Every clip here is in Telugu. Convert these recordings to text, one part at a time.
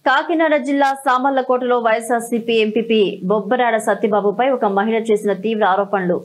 కాకినాడ జిల్లా సామర్లకోటలో వైఎస్ఆర్సీపీ ఎంపీపీ బొబ్బరాడ సత్యబాబుపై ఒక మహిళ చేసిన తీవ్ర ఆరోపణలు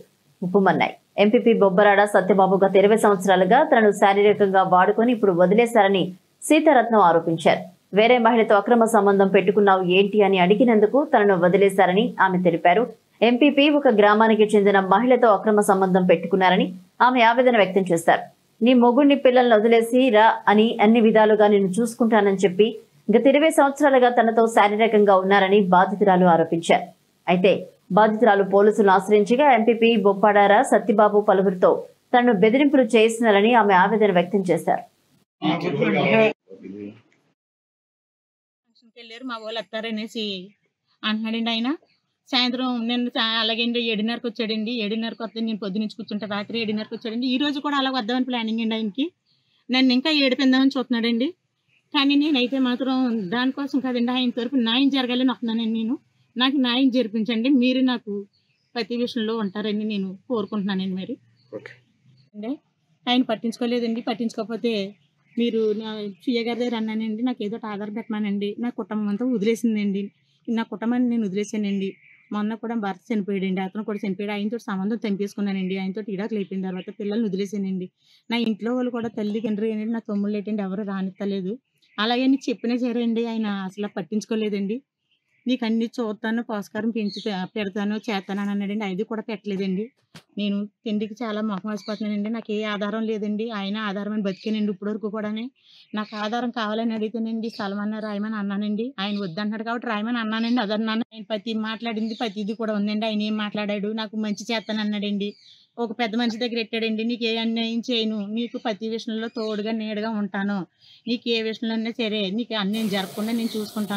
ఉప్పుమన్నాయి. ఎంపీపీ బొబ్బరాడ సత్యబాబు గత 20 సంవత్సరాలుగా తనను శారీరకంగా వాడుకొని ఇప్పుడు వదిలేశారని సీతారత్నం ఆరోపించారు. వేరే మహిళతో అక్రమ సంబంధం పెట్టుకున్నావు ఏంటి అని అడిగినందుకు తనను వదిలేశారని ఆమె తెలిపారు. ఎంపీపీ ఒక గ్రామానికి చెందిన మహిళతో అక్రమ సంబంధం పెట్టుకున్నారని ఆమె ఆవేదన వ్యక్తం చేశారు. నీ మొగుడిని పిల్లల్ని వదిలేసి రా అని అన్ని విధాలుగా నిన్ను చూసుకుంటానని చెప్పి గత 20 సంవత్సరాలుగా తనతో శారీరకంగా ఉన్నారని బాధితురాలు ఆరోపించారు. అయితే బాధితురాలు పోలీసులను ఆశ్రయించగా ఎంపీపీ బొబ్బరాడ సత్యబాబు పలువురితో తనను బెదిరింపులు చేస్తున్నారని ఆమె ఆవేదన వ్యక్తం చేశారు. మా వాళ్ళు వస్తారనేసి అంటున్నాడండి. ఆయన సాయంత్రం నిన్న అలాగే 7:30కి వచ్చాడండి. 7:30కి వస్తే నేను పొద్దునుంచి కూర్చుంటా, రాత్రి 7:30కి వచ్చాడండి. ఈ రోజు కూడా అలా వద్దామని ప్లానింగ్ అండి ఆయనకి. నన్ను ఇంకా ఏడిపిందామని చూస్తున్నాడండి. కానీ నేనైతే మాత్రం దానికోసం కాదండి, ఆయన తరపు న్యాయం జరగాలని వస్తున్నానండి. నాకు న్యాయం జరిపించండి, మీరు నాకు ప్రతి విషయంలో ఉంటారని నేను కోరుకుంటున్నానండి. మరి అంటే ఆయన పట్టించుకోలేదండి. పట్టించుకోకపోతే మీరు నా సీఏ గారి దగ్గర అన్నానండి, నాకు ఏదో ఆధారం పెట్టమానండి. నా కుటుంబం అంతా వదిలేసిందండి. నా కుటుంబాన్ని నేను వదిలేసానండి. మొన్న కూడా భర్త చనిపోయాడండి, అతను కూడా చనిపోయాడు. ఆయనతో సంబంధం తెంపేసుకున్నానండి. ఆయనతో ఇడాకులు అయిపోయిన తర్వాత పిల్లల్ని వదిలేసానండి. నా ఇంట్లో వాళ్ళు కూడా తల్లిదండ్రులు ఏంటంటే నా తమ్ముళ్ళు ఏంటంటే ఎవరు రానిత్తలేదు. అలాగే నీకు చెప్పినా సరే అండి, ఆయన అసలు పట్టించుకోలేదండి. నీకు అన్ని చూస్తాను, పోషకారం పెంచి పెడతాను చేస్తాను అని అన్నాడండి. అది కూడా పెట్టలేదండి. నేను తిండికి చాలా మొహం వేసిపోతున్నానండి. నాకు ఏ ఆధారం లేదండి. ఆయన ఆధారం అని బతికానండి ఇప్పటివరకు కూడా. నాకు ఆధారం కావాలని అడిగితేనండి స్థలం అన్న రాయమని అన్నానండి. ఆయన వద్దంటున్నాడు కాబట్టి రాయమని అన్నానండి. అదన్నాను. ఆయన ప్రతి మాట్లాడింది ప్రతిది కూడా ఉందండి. ఆయన ఏం మాట్లాడాడు, నాకు మంచి చేస్తాను అన్నాడండి. ఒక పెద్ద మనిషి దగ్గర పెట్టాడండి, నీకు ఏ అన్యాయం చేయను, నీకు ప్రతి విషయంలో తోడుగా నీడగా ఉంటాను, నీకు ఏ విషయంలో సరే నీకు అన్యాయం జరగకుండా నేను చూసుకుంటాను.